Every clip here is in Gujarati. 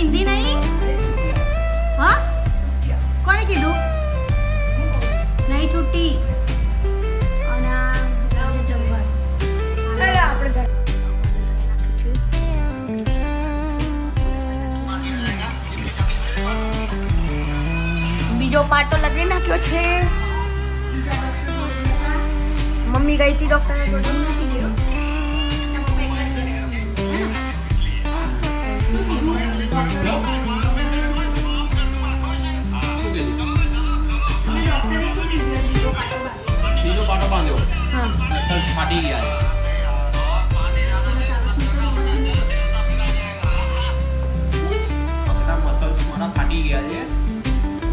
हिंदी नहीं? हाँ કોને કીધું? નહીં છૂટી. અને આ જમવાનું અરે આપણે બીજો પાટો લગાવી નાખ્યો છે. મમ્મી ગઈ હતી ડોક્ટર બીજો પાટો બાંધ્યો. ફાટી ગયા. મસલ્સ મારા ફાટી ગયા છે.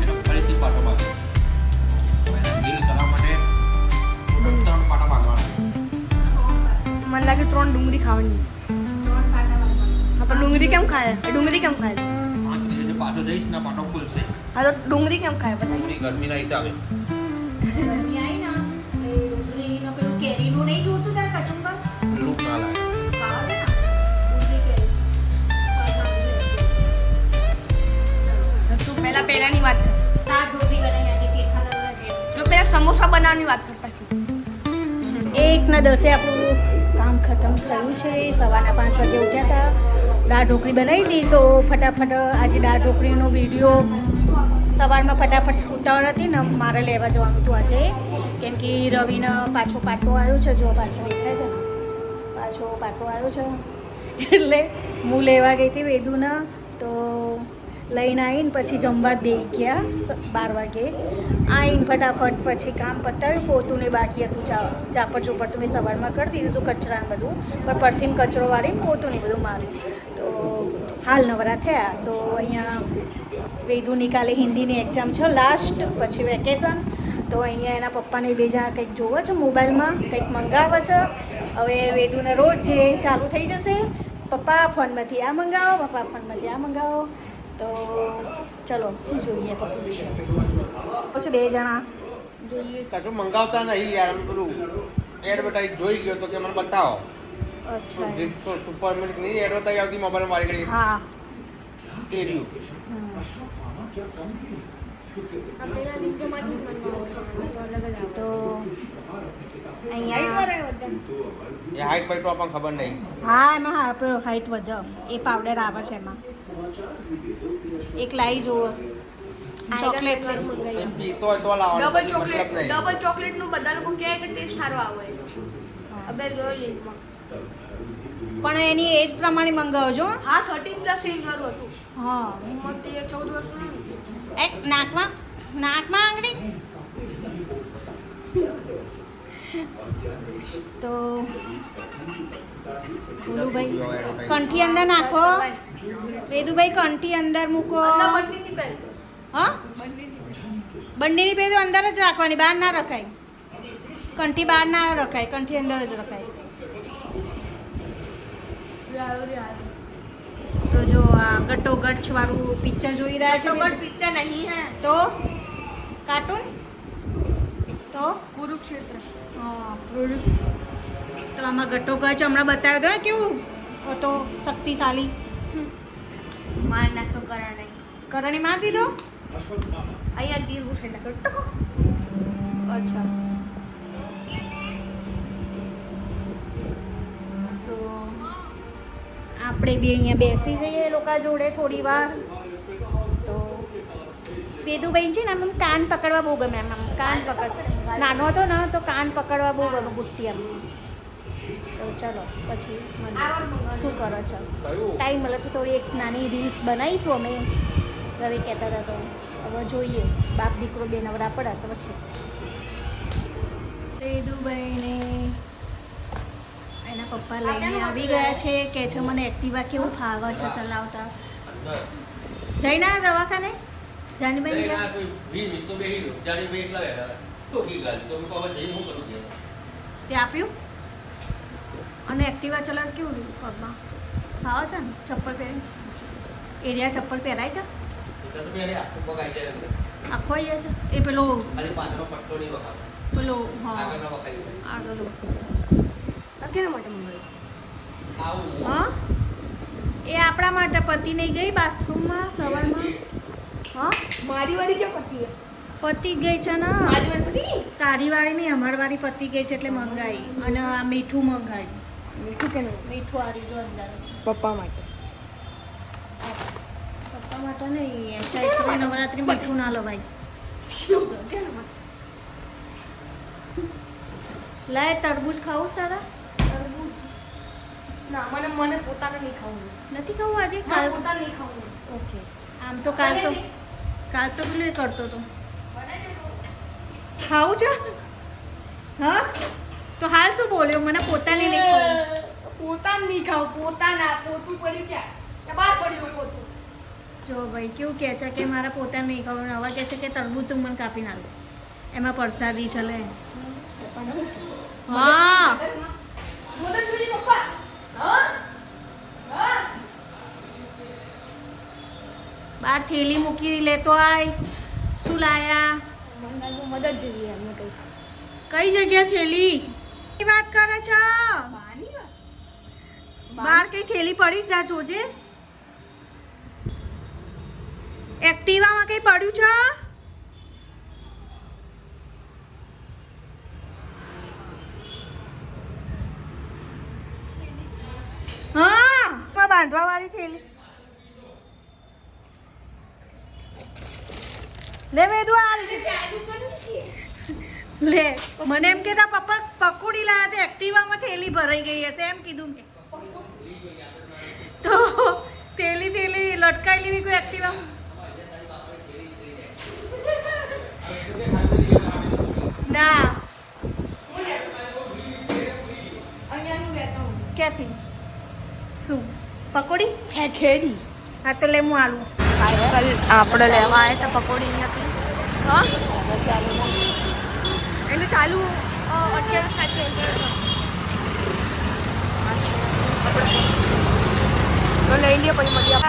એને ફરીથી પાટો બાંધ્યો. ડીલ કરવા માટે 3 પાટા બાંધવાના. મને લાગે 3 ડુંગળી ખાવાની. હા તો ડુંગળી કેમ ખાય? ડુંગળી કેમ ખાય? 5 દિવસે પાછો જઈશ ને પાટો ખુલશે. હા તો ડુંગળી કેમ ખાય? ડુંગળી ગરમીના હિસાબે. ગરમી આવી ને એ ડુંગળીનો પેલું કેરીનું નહીં જોતું તાર કચુંબર લૂક ના લાગે. ખાવા દે ને તું પહેલાની વાત કર. તાર ઢોબી બનાવી આજે જેઠાલાલના છે. તું પહેલા સમોસા બનાવવાની વાત કર પછી. 1:10 આપણું કામ ખતમ થયું છે. સવારના 5 વાગે ઉઠ્યા હતા. દાળ ઢોકળી બનાવી હતી તો ફટાફટ આજે દાળ ઢોકળીનો વિડીયો સવારમાં ફટાફટ ઉતાવળ હતી ને મારે લેવા જવાનું હતું આજે. કેમ કે રવિને પાછો પાટો આવ્યો છે. જો પાછળ દેખાય છે ને પાછો પાટો આવ્યો છે એટલે હું લેવા ગઈ હતી વેદુને. તો લઈને આવીને પછી જમવા દઈ ગયા 12 વાગે. આવીને ફટાફટ પછી કામ પતાવ્યું. પોતું ને બાકી હતું ચાપડ ચોપડ તો મેં સવારમાં કરી દીધું હતું કચરાને બધું. પણ પરથીને કચરો વાળીને પોતું ને બધું માર્યું. તો હાલ નવરા થયા. તો અહીંયા વેદુની કાલે હિન્દીની એક્ઝામ છે લાસ્ટ, પછી વેકેશન. તો અહીંયા એના પપ્પાને બીજા કંઈક જોવે છે મોબાઈલમાં, કંઈક મંગાવે છે. હવે વેદુને રોજ જે ચાલુ થઈ જશે, પપ્પા ફોનમાંથી આ મંગાવો, પપ્પા ફોનમાંથી આ મંગાવો. તો ચલો શું જોઈએ પપ્પા પછી 2 જણા જોઈએ. કશું મંગાવતા નહીં યાર. અમે પેલું એડવર્ટાઈઝ જોઈ ગયો તો કે મને બતાવો. અચ્છા સુપર મિલ્ક ની એડવર્ટાઈઝ આવતી મોબાઈલમાં મારી ઘડી. હા એ રહ્યું. તો અહીંયા એ હાઈટ પાઈટ આપણને ખબર નહીં. હા એમાં આપણે હાઈટ વધે એ પાવડર આવે છે એમાં. એક લાઈ જુઓ ચોકલેટ એ પીતો હોય તો લાવવાનો. ડબલ મતલબ ચોકલેટ નહીં. ડબલ ચોકલેટ નું બધા લોકો કહે કે ટેસ્ટ સારો આવે. હવે જોઈ પણ એની એજ પ્રમાણે મંગાવજો. હા 13+ એજ વાળું હતું. હા ઉંમર તે 14 વર્ષની. એક નાકમાં આંગળી. તો વેદુભાઈ કંઠી અંદર નાખો. વેદુભાઈ કંઠી અંદર મૂકો. બંડીની પહેલ હા બંડીની પેલું અંદર જ રાખવાની, બહાર ના રખાય. કંઠી બહાર ના રખાય, કંઠી અંદર જ રખાય. તો જો આ ગટોગટ વાળું પિક્ચર જોઈ રહ્યા છો. ગટોગટ પિક્ચર નહીં હે તો કાર્ટૂન તો કુરુક્ષેત્ર. હા તો આમાં ગટોગચ હમણાં બતાવ્યો હતો ને કેવું હતો શક્તિશાળી. માર નાખો કરણ નહીં. કરણી માર દીધો. અહીંયા તીર ઘૂસે નાખો. અચ્છા તો આપણે બી અહીંયા બેસી જઈએ લોકો જોડે થોડી વાર. તો વેદુભાઈ છે ને આમ કાન પકડવા બહુ ગમે. આમ કાન પકડ નાનો હતો ને તો કાન પકડવા બહુ ગમે ગુસ્તી આમ. તો ચલો પછી શું કરો છો? ટાઈમ મળે તો થોડી એક નાની રીલ્સ બનાવીશું અમે. રવિ કહેતા હતા તો હવે જોઈએ બાપ દીકરો બે નવરા પડે તો પછી વેદુભાઈને એના પપ્પા લઈને આવી ગયા છે. કે છે મને એક્ટિવા કેવું ફાવે છે ચલાવતા. જઈને દવાખાને જાનીભાઈ તે આપ્યું. અને એક્ટિવા ચલાવ કેવું રહ્યું પગમાં? ફાવે છે ને ચપ્પલ પહેરી? એરિયા ચપ્પલ પહેરાય છે? આખો આવી જાય છે એ પેલો પેલો હા આગળ કેના માટે મંગાવ્યું? હા એ આપણા માટે પતિ નહીં ગઈ બાથરૂમમાં સવારમાં. હા મારી વાળી કેમ પતી પતિ ગઈ છે ને. મારી વાળી પતી તારી વાળી નહીં અમારી વાળી પતિ ગઈ છે એટલે મંગાઈ. અને આ મીઠું મંગાઈ. મીઠું કેમ મીઠું આ રીતો અંદર. પપ્પા માટે પપ્પા માટે નહીં ચૈત્ર નવરાત્રી મીઠું ના લવાય. લાય તરબૂચ ખાવું છે તારા? ના મને પોતાને નહીં ખાવું નથી ખાવું આજે? મારે પોતાને નહીં ખાવું ઓકે. આમ તો કાલ તો પેલું એ કરતો હતો. ખાવું છે? હા તો હાલ શું બોલ્યો? મને પોતાને નહીં ખાવું. પોતાને નહીં ખાવું પોતાના પોતું પડ્યું ક્યાં બહાર પડ્યું પોતું જો ભાઈ કેવું કહે છે કે મારા પોતાને નહીં ખાવું. હવે કહે છે કે તરબૂચ તું મને કાપી નાખ. એમાં પરસાદી ચલે. હા મદદ જોઈએ પપ્પા હા હા બાર થેલી મૂકી લેતો આય. શું લાયા? મદદ જોઈએ અમને કઈ કઈ જગ્યા થેલી? કઈ વાત કરે છે? બાર કઈ થેલી પડી જા જોજે. એક્ટિવામાં કઈ પડ્યું છે? હા બાંધવા વાળી થેલી. લે વેદુ હાલ લે. મને એમ કહેતા પપ્પા પકોડી લાયા તો એક્ટિવામાં થેલી ભરાઈ ગઈ હશે એમ કીધું મેં. તો થેલી લટકાઈ લેવી કોઈ એક્ટિવામાં. ના ક્યાંથી? શું પકોડી? ખેડી હા તો લે હું આલું. આપણે લેવા આવ્યા તો પકોડી હતી હા એને ચાલુ 28 તો લઈ લે પછી મળી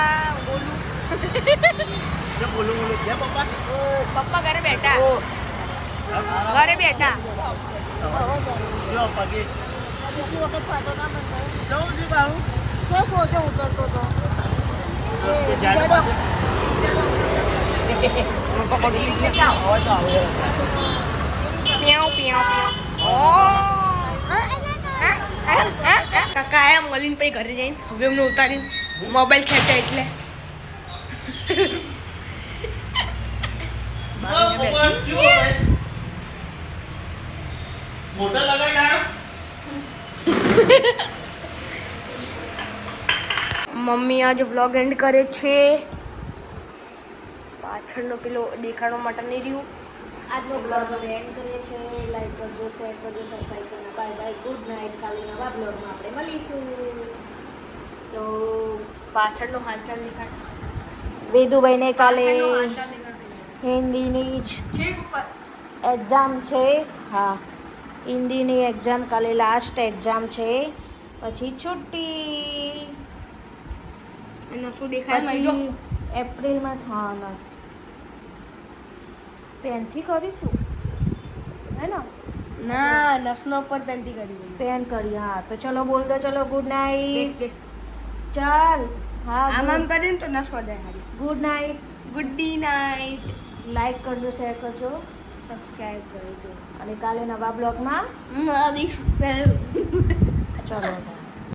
બોલું પપ્પા ઘરે બેઠા કાકા આયા મળીને પછી ઘરે જઈને હવે એમને ઉતારીને મોબાઈલ ખેંચાય એટલે મોટા લગાઈ ના મમ્મી આજે વ્લોગ એન્ડ કરે છે પાછળનો પેલો દેખાડવા માટે નહીં રહ્યું આજનો બ્લોગ હવે એન્ડ કરીએ છીએ. લાઈક કરજો, શેર કરજો, સબસ્ક્રાઈબ કરજો. Bye bye, good night. કાલે નવા બ્લોગમાં આપણે મળીશું. તો પાછળનો હાલચાલ દેખાડ વેદુભાઈને કાલે પાછળનો હાલચાલ દેખાડ હિન્દીની જ છે ઉપર એક્ઝામ છે. હા હિન્દીની એક્ઝામ કાલે લાસ્ટ એક્ઝામ છે. પછી છુટ્ટી. એનો શું દેખાય પછી એપ્રિલમાં હા નસ પેનથી કરીશું હે ને? ના નસનો ઉપર પેનથી કરી પેન કરી. હા તો ચલો બોલ દો. ચલો ગુડ નાઇટ. ચાલ હા આમ કરીને તો નસ વધારે સારી good night. Good night like કરજો, શેર કરજો સબસ્ક્રાઇબ કરજો અને કાલે નવા બ્લોગમાં મારી ચલો.